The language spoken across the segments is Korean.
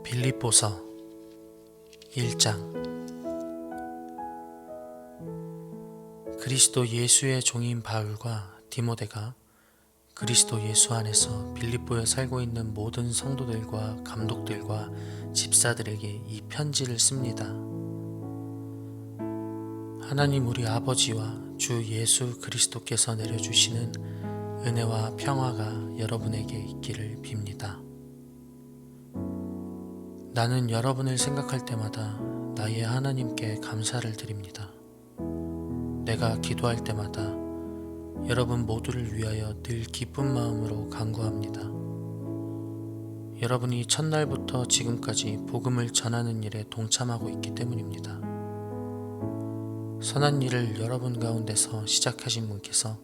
빌립보서 1장. 그리스도 예수의 종인 바울과 디모데가 그리스도 예수 안에서 빌립보에 살고 있는 모든 성도들과 감독들과 집사들에게 이 편지를 씁니다. 하나님 우리 아버지와 주 예수 그리스도께서 내려주시는 은혜와 평화가 여러분에게 있기를 빕니다. 나는 여러분을 생각할 때마다 나의 하나님께 감사를 드립니다. 내가 기도할 때마다 여러분 모두를 위하여 늘 기쁜 마음으로 간구합니다. 여러분이 첫날부터 지금까지 복음을 전하는 일에 동참하고 있기 때문입니다. 선한 일을 여러분 가운데서 시작하신 분께서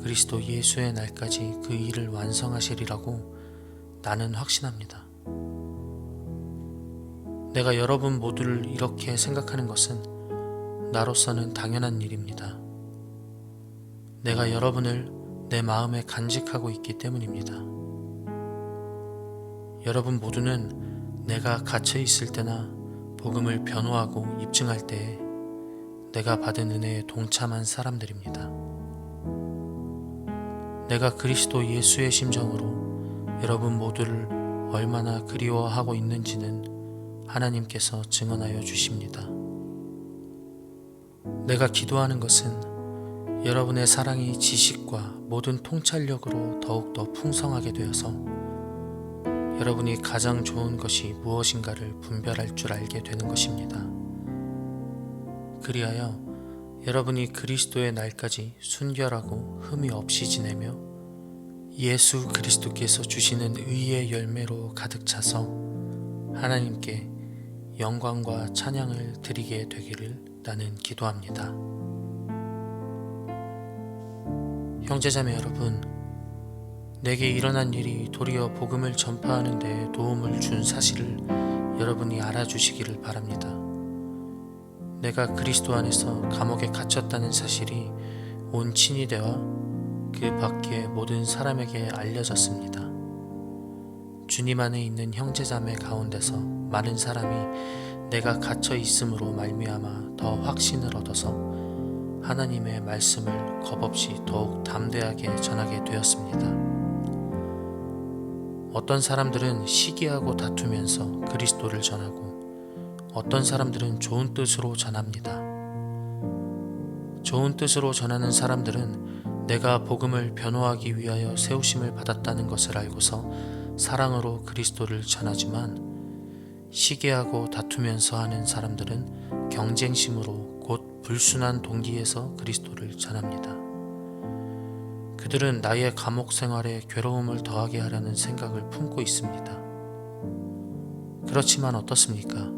그리스도 예수의 날까지 그 일을 완성하시리라고 나는 확신합니다. 내가 여러분 모두를 이렇게 생각하는 것은 나로서는 당연한 일입니다. 내가 여러분을 내 마음에 간직하고 있기 때문입니다. 여러분 모두는 내가 갇혀 있을 때나 복음을 변호하고 입증할 때에 내가 받은 은혜에 동참한 사람들입니다. 내가 그리스도 예수의 심정으로 여러분 모두를 얼마나 그리워하고 있는지는 하나님께서 증언하여 주십니다. 내가 기도하는 것은 여러분의 사랑이 지식과 모든 통찰력으로 더욱더 풍성하게 되어서 여러분이 가장 좋은 것이 무엇인가를 분별할 줄 알게 되는 것입니다. 그리하여 여러분이 그리스도의 날까지 순결하고 흠이 없이 지내며 예수 그리스도께서 주시는 의의 열매로 가득 차서 하나님께 영광과 찬양을 드리게 되기를 나는 기도합니다. 형제자매 여러분, 내게 일어난 일이 도리어 복음을 전파하는 데 도움을 준 사실을 여러분이 알아주시기를 바랍니다. 내가 그리스도 안에서 감옥에 갇혔다는 사실이 온 친위대와 그 밖의 모든 사람에게 알려졌습니다. 주님 안에 있는 형제자매 가운데서 많은 사람이 내가 갇혀 있음으로 말미암아 더 확신을 얻어서 하나님의 말씀을 겁없이 더욱 담대하게 전하게 되었습니다. 어떤 사람들은 시기하고 다투면서 그리스도를 전하고 어떤 사람들은 좋은 뜻으로 전합니다. 좋은 뜻으로 전하는 사람들은 내가 복음을 변호하기 위하여 세우심을 받았다는 것을 알고서 사랑으로 그리스도를 전하지만 시기하고 다투면서 하는 사람들은 경쟁심으로 곧 불순한 동기에서 그리스도를 전합니다. 그들은 나의 감옥 생활에 괴로움을 더하게 하려는 생각을 품고 있습니다. 그렇지만 어떻습니까?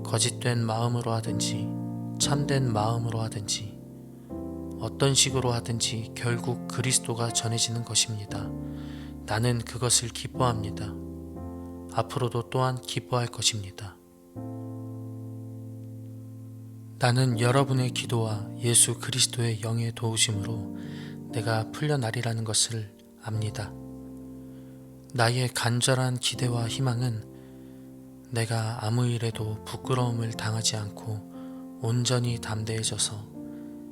거짓된 마음으로 하든지 참된 마음으로 하든지 어떤 식으로 하든지 결국 그리스도가 전해지는 것입니다. 나는 그것을 기뻐합니다. 앞으로도 또한 기뻐할 것입니다. 나는 여러분의 기도와 예수 그리스도의 영의 도우심으로 내가 풀려나리라는 것을 압니다. 나의 간절한 기대와 희망은 내가 아무 일에도 부끄러움을 당하지 않고 온전히 담대해져서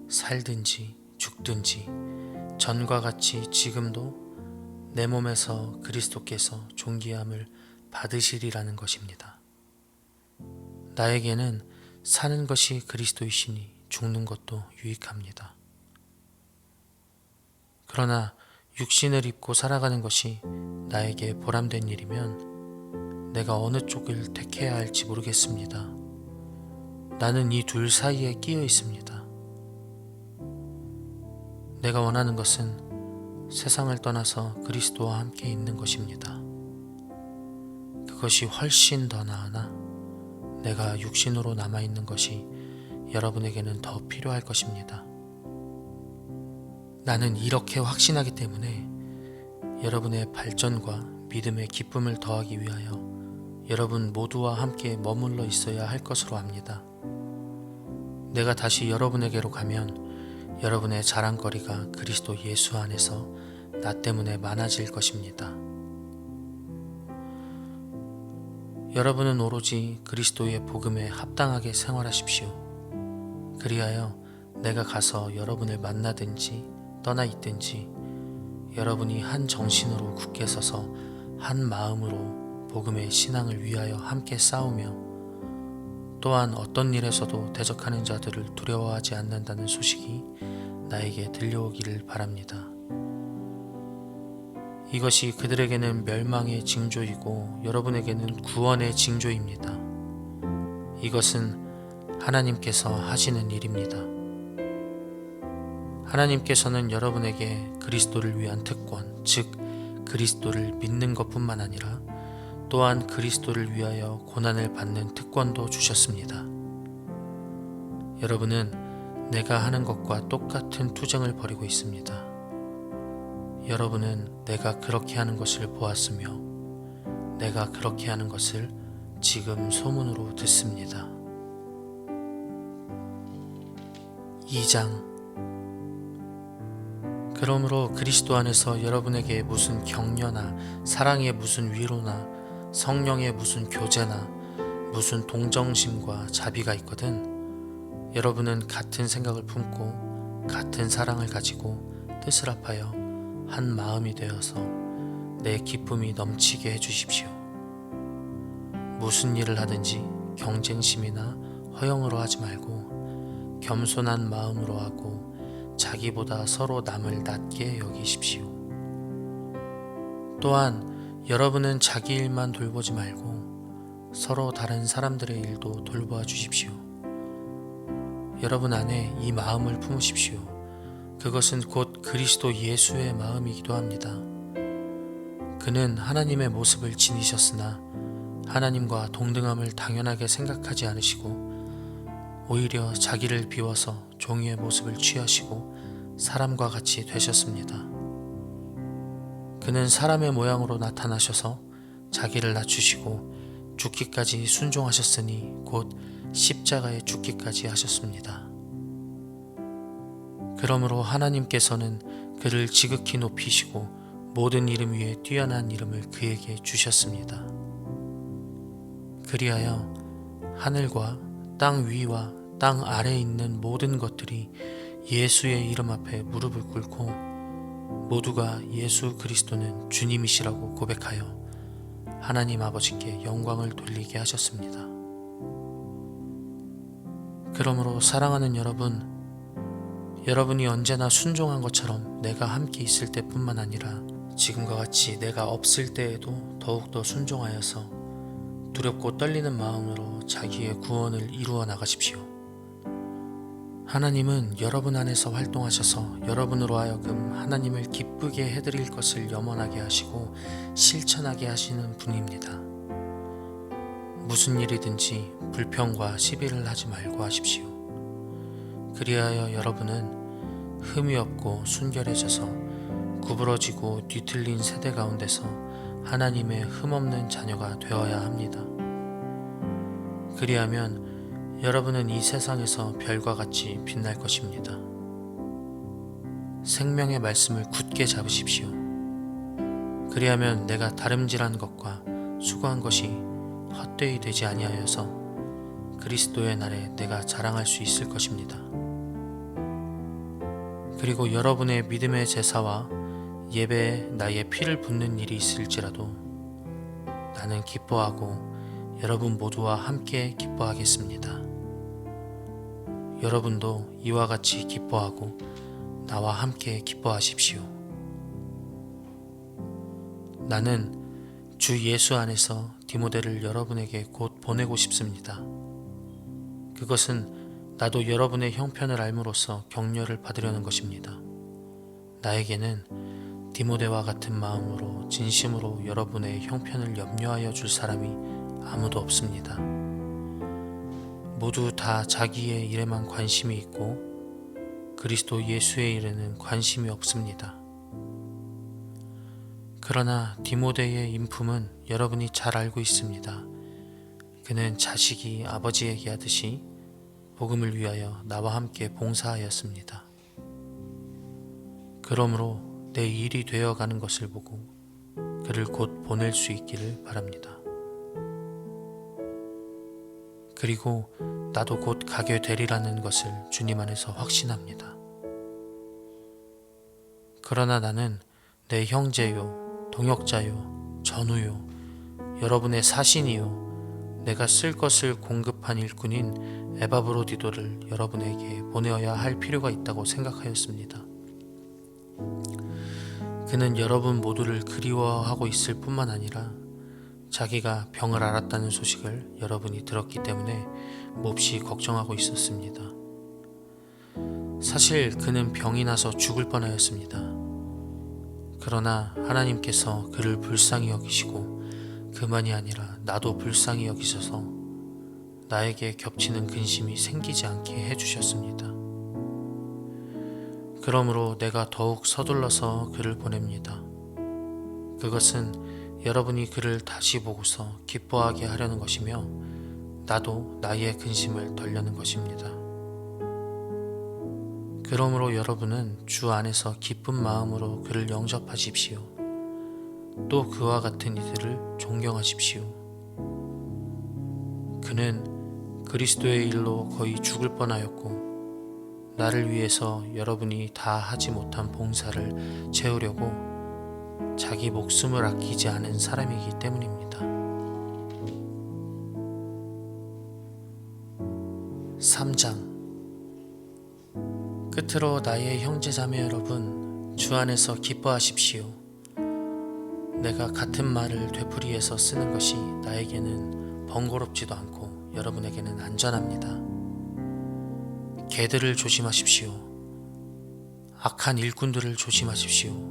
살든지 죽든지 전과 같이 지금도 내 몸에서 그리스도께서 존귀함을 받으시리라는 것입니다. 나에게는 사는 것이 그리스도이시니 죽는 것도 유익합니다. 그러나 육신을 입고 살아가는 것이 나에게 보람된 일이면 내가 어느 쪽을 택해야 할지 모르겠습니다. 나는 이 둘 사이에 끼어 있습니다. 내가 원하는 것은 세상을 떠나서 그리스도와 함께 있는 것입니다. 그것이 훨씬 더 나으나 내가 육신으로 남아있는 것이 여러분에게는 더 필요할 것입니다. 나는 이렇게 확신하기 때문에 여러분의 발전과 믿음의 기쁨을 더하기 위하여 여러분 모두와 함께 머물러 있어야 할 것으로 압니다. 내가 다시 여러분에게로 가면 여러분의 자랑거리가 그리스도 예수 안에서 나 때문에 많아질 것입니다. 여러분은 오로지 그리스도의 복음에 합당하게 생활하십시오. 그리하여 내가 가서 여러분을 만나든지 떠나 있든지 여러분이 한 정신으로 굳게 서서 한 마음으로 복음의 신앙을 위하여 함께 싸우며 또한 어떤 일에서도 대적하는 자들을 두려워하지 않는다는 소식이 나에게 들려오기를 바랍니다. 이것이 그들에게는 멸망의 징조이고 여러분에게는 구원의 징조입니다. 이것은 하나님께서 하시는 일입니다. 하나님께서는 여러분에게 그리스도를 위한 특권, 즉 그리스도를 믿는 것뿐만 아니라 또한 그리스도를 위하여 고난을 받는 특권도 주셨습니다. 여러분은 내가 하는 것과 똑같은 투쟁을 벌이고 있습니다. 여러분은 내가 그렇게 하는 것을 보았으며 내가 그렇게 하는 것을 지금 소문으로 듣습니다. 2장. 그러므로 그리스도 안에서 여러분에게 무슨 격려나 사랑의 무슨 위로나 성령의 무슨 교제나 무슨 동정심과 자비가 있거든 여러분은 같은 생각을 품고 같은 사랑을 가지고 뜻을 합하여 한 마음이 되어서 내 기쁨이 넘치게 해주십시오. 무슨 일을 하든지 경쟁심이나 허영으로 하지 말고 겸손한 마음으로 하고 자기보다 서로 남을 낮게 여기십시오. 또한 여러분은 자기 일만 돌보지 말고 서로 다른 사람들의 일도 돌보아 주십시오. 여러분 안에 이 마음을 품으십시오. 그것은 곧 그리스도 예수의 마음이기도 합니다. 그는 하나님의 모습을 지니셨으나 하나님과 동등함을 당연하게 생각하지 않으시고 오히려 자기를 비워서 종의 모습을 취하시고 사람과 같이 되셨습니다. 그는 사람의 모양으로 나타나셔서 자기를 낮추시고 죽기까지 순종하셨으니 곧 십자가에 죽기까지 하셨습니다. 그러므로 하나님께서는 그를 지극히 높이시고 모든 이름 위에 뛰어난 이름을 그에게 주셨습니다. 그리하여 하늘과 땅 위와 땅 아래에 있는 모든 것들이 예수의 이름 앞에 무릎을 꿇고 모두가 예수 그리스도는 주님이시라고 고백하여 하나님 아버지께 영광을 돌리게 하셨습니다. 그러므로 사랑하는 여러분, 여러분이 언제나 순종한 것처럼 내가 함께 있을 때뿐만 아니라 지금과 같이 내가 없을 때에도 더욱더 순종하여서 두렵고 떨리는 마음으로 자기의 구원을 이루어 나가십시오. 하나님은 여러분 안에서 활동하셔서 여러분으로 하여금 하나님을 기쁘게 해드릴 것을 염원하게 하시고 실천하게 하시는 분입니다. 무슨 일이든지 불평과 시비를 하지 말고 하십시오. 그리하여 여러분은 흠이 없고 순결해져서 구부러지고 뒤틀린 세대 가운데서 하나님의 흠없는 자녀가 되어야 합니다. 그리하면 여러분은 이 세상에서 별과 같이 빛날 것입니다. 생명의 말씀을 굳게 잡으십시오. 그리하면 내가 다름질한 것과 수고한 것이 헛되이 되지 아니하여서 그리스도의 날에 내가 자랑할 수 있을 것입니다. 그리고 여러분의 믿음의 제사와 예배에 나의 피를 붓는 일이 있을지라도 나는 기뻐하고 여러분 모두와 함께 기뻐하겠습니다. 여러분도 이와 같이 기뻐하고 나와 함께 기뻐하십시오. 나는 주 예수 안에서 디모데를 여러분에게 곧 보내고 싶습니다. 그것은 나도 여러분의 형편을 알므로써 격려를 받으려는 것입니다. 나에게는 디모데와 같은 마음으로 진심으로 여러분의 형편을 염려하여 줄 사람이 아무도 없습니다. 모두 다 자기의 일에만 관심이 있고 그리스도 예수의 일에는 관심이 없습니다. 그러나 디모데의 인품은 여러분이 잘 알고 있습니다. 그는 자식이 아버지에게 하듯이 복음을 위하여 나와 함께 봉사하였습니다. 그러므로 내 일이 되어가는 것을 보고 그를 곧 보낼 수 있기를 바랍니다. 그리고 나도 곧 가게 되리라는 것을 주님 안에서 확신합니다. 그러나 나는 내 형제요, 동역자요, 전우요, 여러분의 사신이요, 내가 쓸 것을 공급한 일꾼인 에바브로디도를 여러분에게 보내어야 할 필요가 있다고 생각하였습니다. 그는 여러분 모두를 그리워하고 있을 뿐만 아니라 자기가 병을 앓았다는 소식을 여러분이 들었기 때문에 몹시 걱정하고 있었습니다. 사실 그는 병이 나서 죽을 뻔하였습니다. 그러나 하나님께서 그를 불쌍히 여기시고 그만이 아니라 나도 불쌍히 여기셔서 나에게 겹치는 근심이 생기지 않게 해주셨습니다. 그러므로 내가 더욱 서둘러서 그를 보냅니다. 그것은 여러분이 그를 다시 보고서 기뻐하게 하려는 것이며 나도 나의 근심을 덜려는 것입니다. 그러므로 여러분은 주 안에서 기쁜 마음으로 그를 영접하십시오. 또 그와 같은 이들을 존경하십시오. 그는 그리스도의 일로 거의 죽을 뻔하였고 나를 위해서 여러분이 다 하지 못한 봉사를 채우려고 자기 목숨을 아끼지 않은 사람이기 때문입니다. 3장. 끝으로 나의 형제자매 여러분, 주 안에서 기뻐하십시오. 내가 같은 말을 되풀이해서 쓰는 것이 나에게는 번거롭지도 않고 여러분에게는 안전합니다. 개들을 조심하십시오. 악한 일꾼들을 조심하십시오.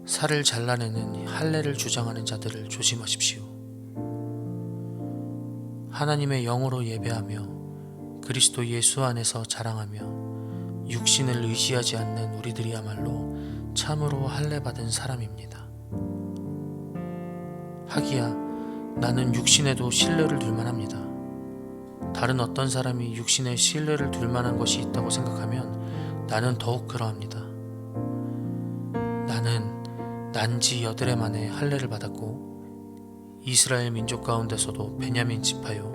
살을 잘라내는 할례를 주장하는 자들을 조심하십시오. 하나님의 영으로 예배하며 그리스도 예수 안에서 자랑하며 육신을 의지하지 않는 우리들이야말로 참으로 할례받은 사람입니다. 하기야 나는 육신에도 신뢰를 둘 만합니다. 다른 어떤 사람이 육신에 신뢰를 둘 만한 것이 있다고 생각하면 나는 더욱 그러합니다. 나는 난지 8해 만에 할례를 받았고 이스라엘 민족 가운데서도 베냐민 지파요,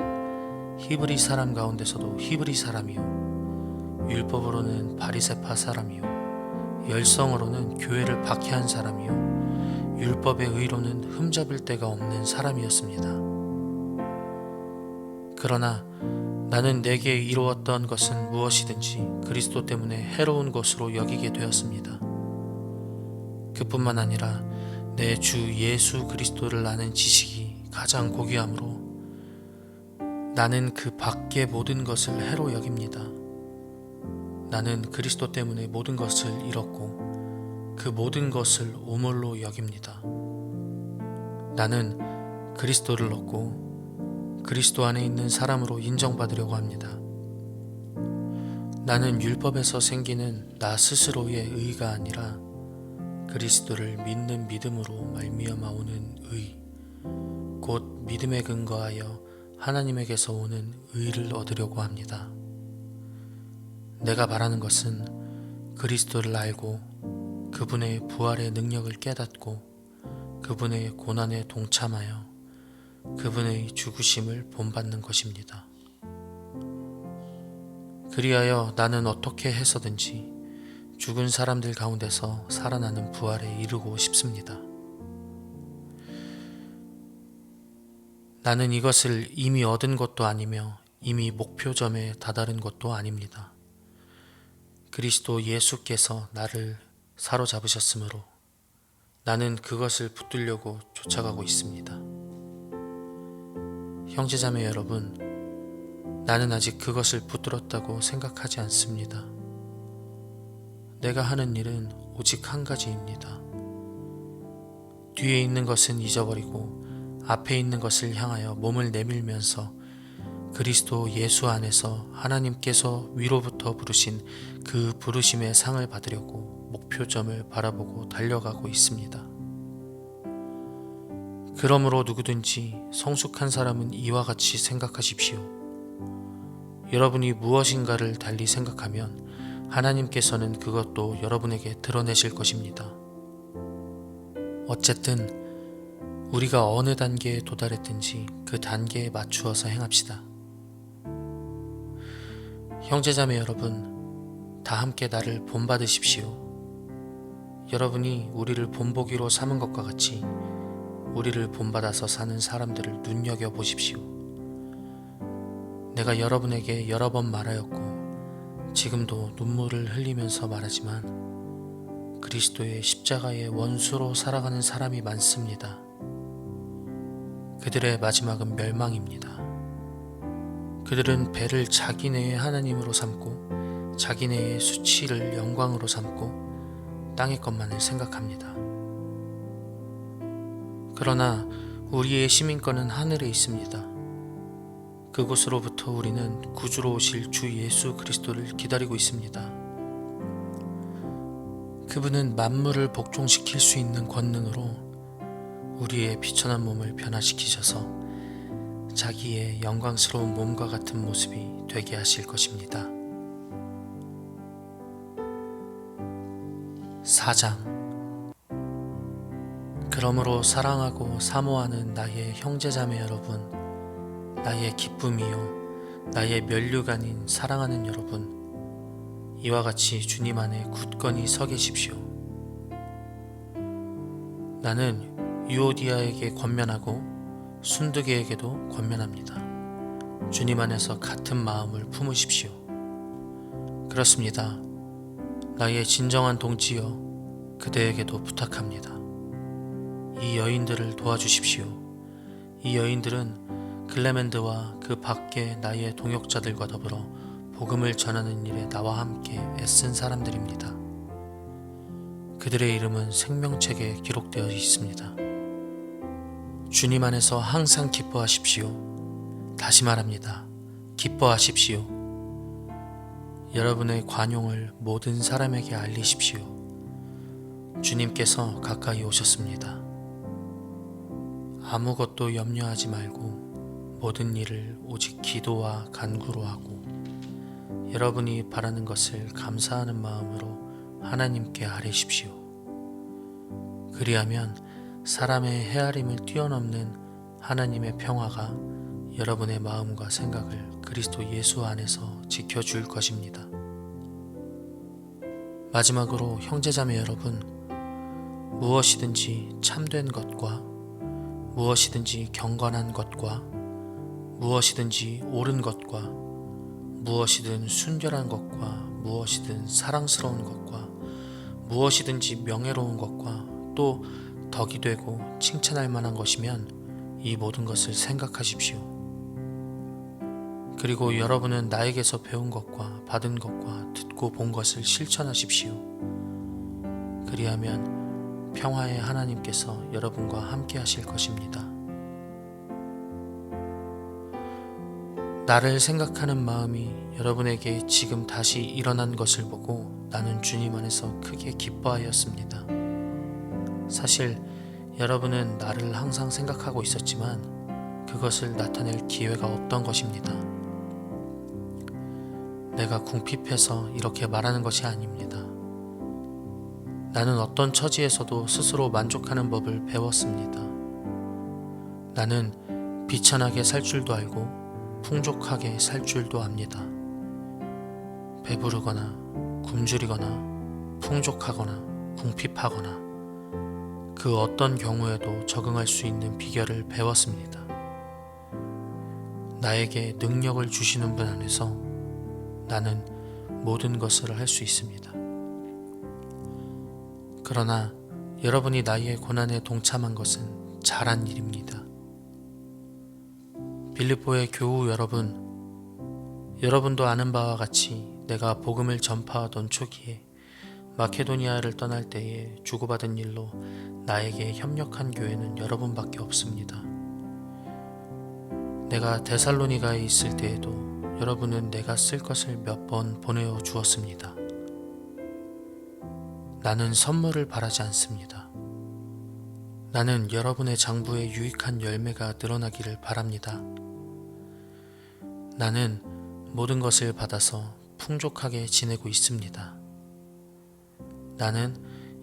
히브리 사람 가운데서도 히브리 사람이요, 율법으로는 바리새파 사람이요, 열성으로는 교회를 박해한 사람이요, 율법의 의로는 흠잡을 데가 없는 사람이었습니다. 그러나 나는 내게 이루었던 것은 무엇이든지 그리스도 때문에 해로운 것으로 여기게 되었습니다. 그뿐만 아니라 내 주 예수 그리스도를 아는 지식이 가장 고귀하므로 나는 그 밖의 모든 것을 해로 여깁니다. 나는 그리스도 때문에 모든 것을 잃었고 그 모든 것을 오물로 여깁니다. 나는 그리스도를 얻고 그리스도 안에 있는 사람으로 인정받으려고 합니다. 나는 율법에서 생기는 나 스스로의 의가 아니라 그리스도를 믿는 믿음으로 말미암아 오는 의, 곧 믿음에 근거하여 하나님에게서 오는 의를 얻으려고 합니다. 내가 바라는 것은 그리스도를 알고 그분의 부활의 능력을 깨닫고 그분의 고난에 동참하여 그분의 죽으심을 본받는 것입니다. 그리하여 나는 어떻게 해서든지 죽은 사람들 가운데서 살아나는 부활에 이르고 싶습니다. 나는 이것을 이미 얻은 것도 아니며 이미 목표점에 다다른 것도 아닙니다. 그리스도 예수께서 나를 사로잡으셨으므로 나는 그것을 붙들려고 쫓아가고 있습니다. 형제자매 여러분, 나는 아직 그것을 붙들었다고 생각하지 않습니다. 내가 하는 일은 오직 한 가지입니다. 뒤에 있는 것은 잊어버리고 앞에 있는 것을 향하여 몸을 내밀면서 그리스도 예수 안에서 하나님께서 위로부터 부르신 그 부르심의 상을 받으려고 목표점을 바라보고 달려가고 있습니다. 그러므로 누구든지 성숙한 사람은 이와 같이 생각하십시오. 여러분이 무엇인가를 달리 생각하면 하나님께서는 그것도 여러분에게 드러내실 것입니다. 어쨌든 우리가 어느 단계에 도달했든지 그 단계에 맞추어서 행합시다. 형제자매 여러분, 다 함께 나를 본받으십시오. 여러분이 우리를 본보기로 삼은 것과 같이 우리를 본받아서 사는 사람들을 눈여겨보십시오. 내가 여러분에게 여러 번 말하였고 지금도 눈물을 흘리면서 말하지만 그리스도의 십자가의 원수로 살아가는 사람이 많습니다. 그들의 마지막은 멸망입니다. 그들은 배를 자기네의 하나님으로 삼고 자기네의 수치를 영광으로 삼고 땅의 것만을 생각합니다. 그러나 우리의 시민권은 하늘에 있습니다. 그곳으로부터 우리는 구주로 오실 주 예수 그리스도를 기다리고 있습니다. 그분은 만물을 복종시킬 수 있는 권능으로 우리의 비천한 몸을 변화시키셔서 자기의 영광스러운 몸과 같은 모습이 되게 하실 것입니다. 4장. 그러므로 사랑하고 사모하는 나의 형제자매 여러분, 나의 기쁨이요 나의 면류관인 사랑하는 여러분, 이와 같이 주님 안에 굳건히 서 계십시오. 나는 유오디아에게 권면하고 순두계에게도 권면합니다. 주님 안에서 같은 마음을 품으십시오. 그렇습니다. 나의 진정한 동지여, 그대에게도 부탁합니다. 이 여인들을 도와주십시오. 이 여인들은 글레멘드와 그 밖의 나의 동역자들과 더불어 복음을 전하는 일에 나와 함께 애쓴 사람들입니다. 그들의 이름은 생명책에 기록되어 있습니다. 주님 안에서 항상 기뻐하십시오. 다시 말합니다. 기뻐하십시오. 여러분의 관용을 모든 사람에게 알리십시오. 주님께서 가까이 오셨습니다. 아무것도 염려하지 말고 모든 일을 오직 기도와 간구로 하고 여러분이 바라는 것을 감사하는 마음으로 하나님께 아뢰십시오. 그리하면 사람의 헤아림을 뛰어넘는 하나님의 평화가 여러분의 마음과 생각을 그리스도 예수 안에서 지켜줄 것입니다. 마지막으로 형제자매 여러분, 무엇이든지 참된 것과 무엇이든지 경건한 것과 무엇이든지 옳은 것과 무엇이든 순결한 것과 무엇이든 사랑스러운 것과 무엇이든지 명예로운 것과 또 덕이 되고 칭찬할 만한 것이면 이 모든 것을 생각하십시오. 그리고 여러분은 나에게서 배운 것과 받은 것과 듣고 본 것을 실천하십시오. 그리하면 평화의 하나님께서 여러분과 함께 하실 것입니다. 나를 생각하는 마음이 여러분에게 지금 다시 일어난 것을 보고 나는 주님 안에서 크게 기뻐하였습니다. 사실 여러분은 나를 항상 생각하고 있었지만 그것을 나타낼 기회가 없던 것입니다. 내가 궁핍해서 이렇게 말하는 것이 아닙니다. 나는 어떤 처지에서도 스스로 만족하는 법을 배웠습니다. 나는 비천하게 살 줄도 알고 풍족하게 살 줄도 압니다. 배부르거나 굶주리거나 풍족하거나 궁핍하거나 그 어떤 경우에도 적응할 수 있는 비결을 배웠습니다. 나에게 능력을 주시는 분 안에서 나는 모든 것을 할 수 있습니다. 그러나 여러분이 나의 고난에 동참한 것은 잘한 일입니다. 빌립보의 교우 여러분, 여러분도 아는 바와 같이 내가 복음을 전파하던 초기에 마케도니아를 떠날 때에 주고받은 일로 나에게 협력한 교회는 여러분밖에 없습니다. 내가 데살로니가에 있을 때에도 여러분은 내가 쓸 것을 몇 번 보내어 주었습니다. 나는 선물을 바라지 않습니다. 나는 여러분의 장부에 유익한 열매가 늘어나기를 바랍니다. 나는 모든 것을 받아서 풍족하게 지내고 있습니다. 나는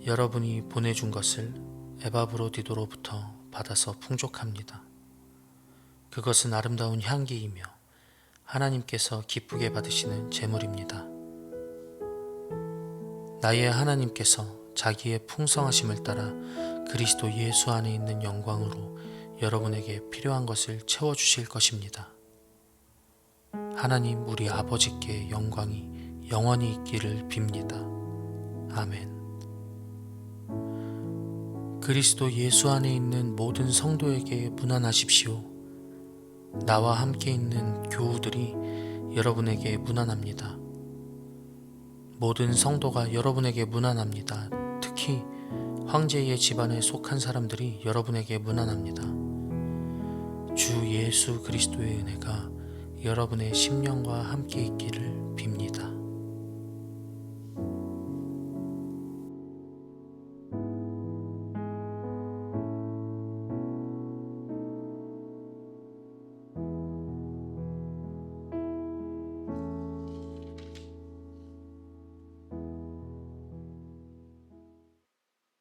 여러분이 보내준 것을 에바브로디도로부터 받아서 풍족합니다. 그것은 아름다운 향기이며 하나님께서 기쁘게 받으시는 제물입니다. 나의 하나님께서 자기의 풍성하심을 따라 그리스도 예수 안에 있는 영광으로 여러분에게 필요한 것을 채워주실 것입니다. 하나님 우리 아버지께 영광이 영원히 있기를 빕니다. 아멘. 그리스도 예수 안에 있는 모든 성도에게 문안하십시오. 나와 함께 있는 교우들이 여러분에게 문안합니다. 모든 성도가 여러분에게 문안합니다. 특히 황제의 집안에 속한 사람들이 여러분에게 문안합니다. 주 예수 그리스도의 은혜가 여러분의 심령과 함께 있기를 빕니다.